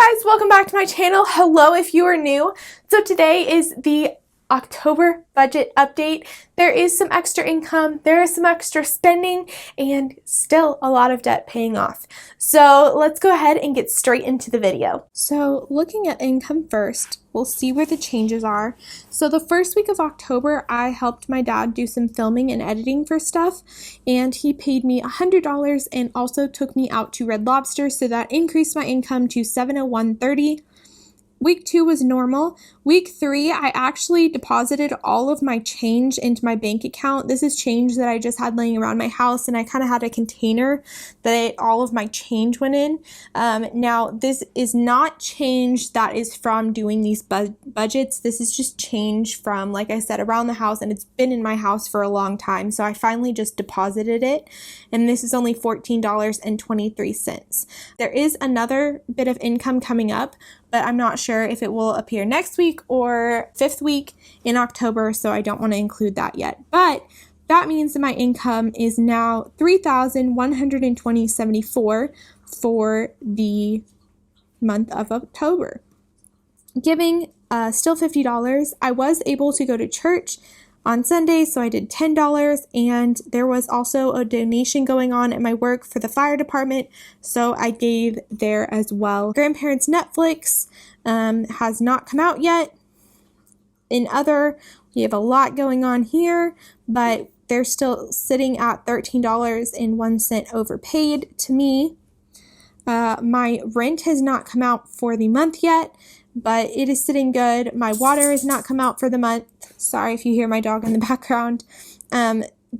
guys, welcome back to my channel. Hello if you are new. So today is the October budget update. There is some extra income, there is some extra spending, and still a lot of debt paying off. So let's go ahead and get straight into the video. So looking at income first, we'll see where the changes are. So the first week of October, I helped my dad do some filming and editing for stuff, and he paid me $100 and also took me out to Red Lobster, so that increased my income to $701.30. Week 2 was normal. Week 3, I actually deposited all of my change into my bank account. This is change that I just had laying around my house, and I kind of had a container that all of my change went in. Now, this is not change that is from doing these budgets. This is just change from, like I said, around the house, and it's been in my house for a long time, so I finally just deposited it, and this is only $14.23. There is another bit of income coming up, but I'm not sure if it will appear next week or 5th week in October, so I don't want to include that yet. But that means that my income is now $3,120.74 for the month of October. Giving still $50. I was able to go to church on Sunday, so I did $10, and there was also a donation going on at my work for the fire department, so I gave there as well. Grandparents Netflix has not come out yet. We have a lot going on here, but they're still sitting at $13.01 overpaid to me. My rent has not come out for the month yet, but it is sitting good. My water has not come out for the month. Sorry if you hear my dog in the background.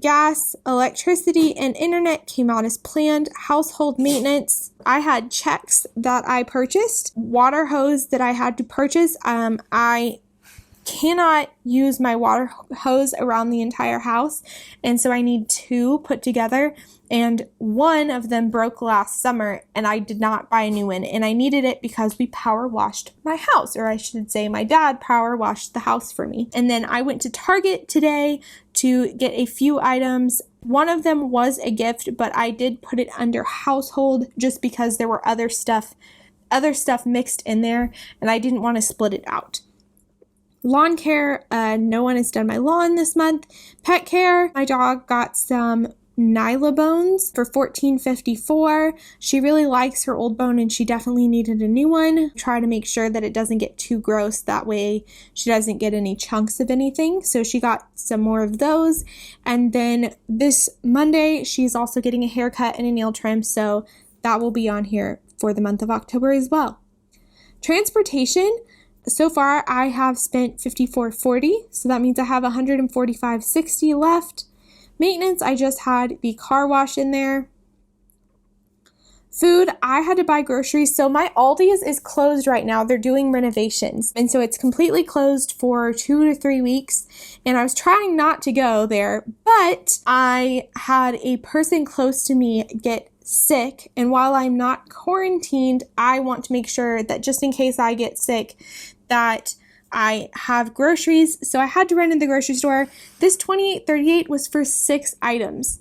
Gas, electricity, and internet came out as planned. Household maintenance, I had checks that I purchased. Water hose that I had to purchase. I cannot use my water hose around the entire house, and so I need 2 put together, and one of them broke last summer, and I did not buy a new one, and I needed it because we power washed my house, or I should say my dad power washed the house for me. And then I went to Target today to get a few items. One of them was a gift, but I did put it under household just because there were other stuff mixed in there, and I didn't want to split it out. Lawn care, no one has done my lawn this month. Pet care, my dog got some Nyla bones for $14.54. She really likes her old bone, and she definitely needed a new one. Try to make sure that it doesn't get too gross, that way she doesn't get any chunks of anything. So she got some more of those. And then this Monday, she's also getting a haircut and a nail trim, so that will be on here for the month of October as well. Transportation, so far I have spent $54.40, so that means I have $145.60 left. Maintenance, I just had the car wash in there. Food, I had to buy groceries. So my Aldi's is closed right now. They're doing renovations, and so it's completely closed for 2 to 3 weeks. And I was trying not to go there, but I had a person close to me get sick, and while I'm not quarantined, I want to make sure that just in case I get sick, that I have groceries. So I had to run in the grocery store. This $28.38 was for 6 items.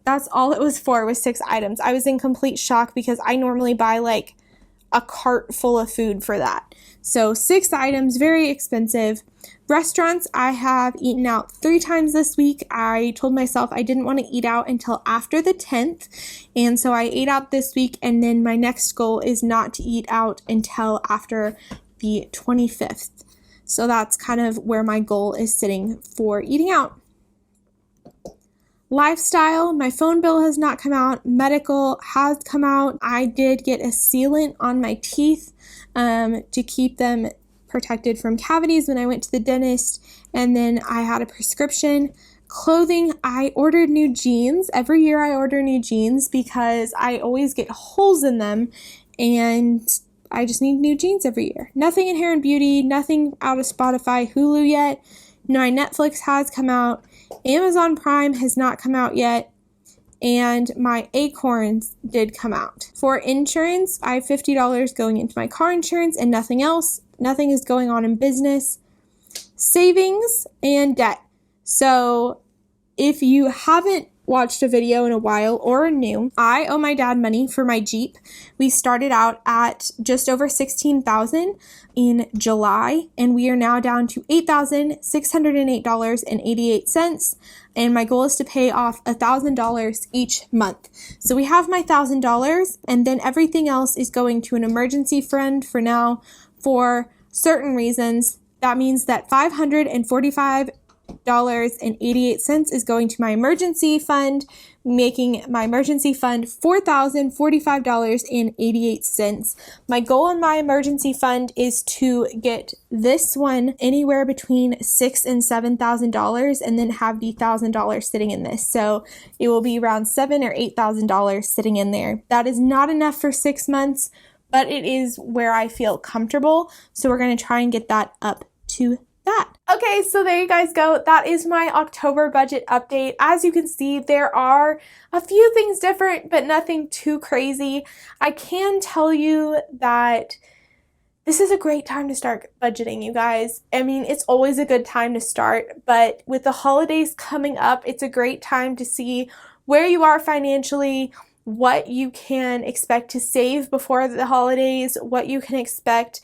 That's all it was for, was 6 items. I was in complete shock because I normally buy like a cart full of food for that. So 6 items, very expensive. Restaurants, I have eaten out 3 times this week. I told myself I didn't want to eat out until after the 10th. And so I ate out this week, and then my next goal is not to eat out until after the 25th. So that's kind of where my goal is sitting for eating out. Lifestyle, my phone bill has not come out. Medical has come out. I did get a sealant on my teeth to keep them protected from cavities when I went to the dentist. And then I had a prescription. Clothing, I ordered new jeans. Every year I order new jeans because I always get holes in them, and I just need new jeans every year. Nothing in hair and beauty, nothing out of Spotify, Hulu yet. My Netflix has come out. Amazon Prime has not come out yet. And my Acorns did come out. For insurance, I have $50 going into my car insurance and nothing else. Nothing is going on in business. Savings and debt. So if you haven't watched a video in a while or are new, I owe my dad money for my Jeep. We started out at just over $16,000 in July, and we are now down to $8,608.88. And my goal is to pay off $1,000 each month. So we have my $1,000, and then everything else is going to an emergency fund for now for certain reasons. That means that $545.88 is going to my emergency fund, making my emergency fund $4,045.88. My goal in my emergency fund is to get this one anywhere between $6,000 and $7,000, and then have the $1,000 sitting in this. So it will be around $7,000 or $8,000 sitting in there. That is not enough for 6 months, but it is where I feel comfortable. So we're going to try and get that up to that. Okay, so there you guys go. That is my October budget update. As you can see, there are a few things different, but nothing too crazy. I can tell you that this is a great time to start budgeting, you guys. I mean, it's always a good time to start, but with the holidays coming up, it's a great time to see where you are financially, what you can expect to save before the holidays, what you can expect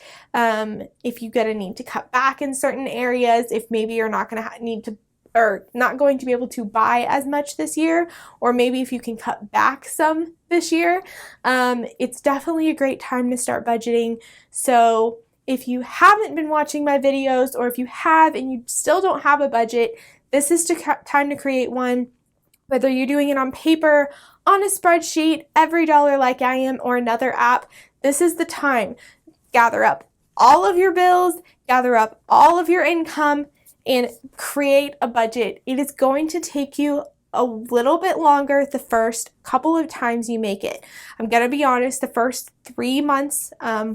if you're going to need to cut back in certain areas, if maybe you're not going to need to or not going to be able to buy as much this year, or maybe if you can cut back some this year. It's definitely a great time to start budgeting. So if you haven't been watching my videos, or if you have and you still don't have a budget, this is time to create one. Whether you're doing it on paper, on a spreadsheet, EveryDollar like I am, or another app, this is the time. Gather up all of your bills, gather up all of your income, and create a budget. It is going to take you a little bit longer the first couple of times you make it. I'm going to be honest, the first 3 months,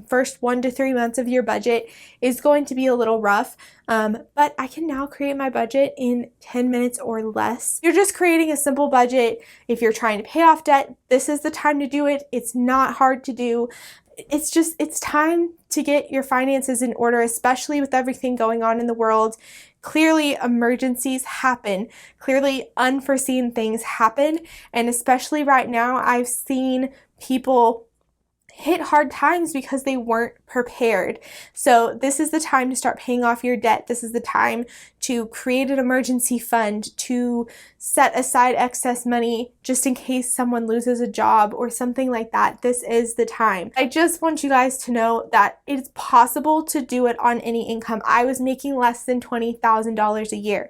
first 1 to 3 months of your budget is going to be a little rough, but I can now create my budget in 10 minutes or less. You're just creating a simple budget. If you're trying to pay off debt, this is the time to do it. It's not hard to do. It's time to get your finances in order, especially with everything going on in the world. Clearly, emergencies happen. Clearly, unforeseen things happen. And especially right now, I've seen people hit hard times because they weren't prepared. So this is the time to start paying off your debt. This is the time to create an emergency fund, to set aside excess money just in case someone loses a job or something like that. This is the time. I just want you guys to know that it's possible to do it on any income. I was making less than $20,000 a year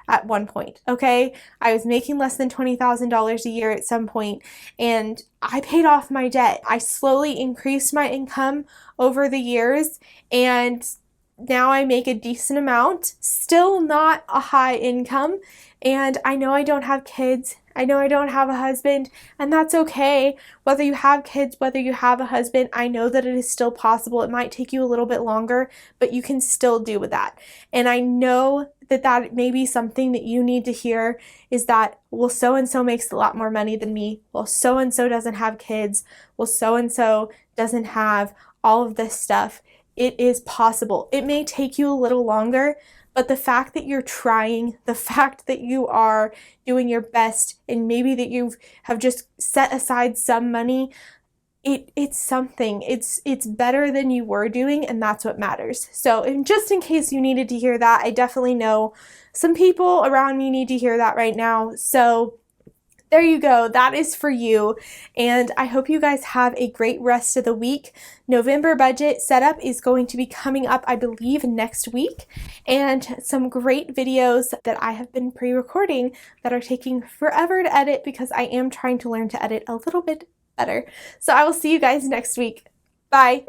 at one point, okay? I was making less than $20,000 a year at some point, and I paid off my debt. I slowly increased my income over the years, and now I make a decent amount, still not a high income, and I know I don't have kids. I know I don't have a husband, and that's okay. Whether you have kids, whether you have a husband, I know that it is still possible. It might take you a little bit longer, but you can still do with that. And I know that may be something that you need to hear, is that, well, so-and-so makes a lot more money than me. Well, so-and-so doesn't have kids. Well, so-and-so doesn't have all of this stuff. It is possible. It may take you a little longer, but the fact that you're trying, the fact that you are doing your best, and maybe that you have just set aside some money, it's something. It's better than you were doing, and that's what matters. So, and just in case you needed to hear that, I definitely know some people around me need to hear that right now. So there you go. That is for you. And I hope you guys have a great rest of the week. November budget setup is going to be coming up, I believe, next week. And some great videos that I have been pre-recording that are taking forever to edit because I am trying to learn to edit a little bit better. So I will see you guys next week. Bye.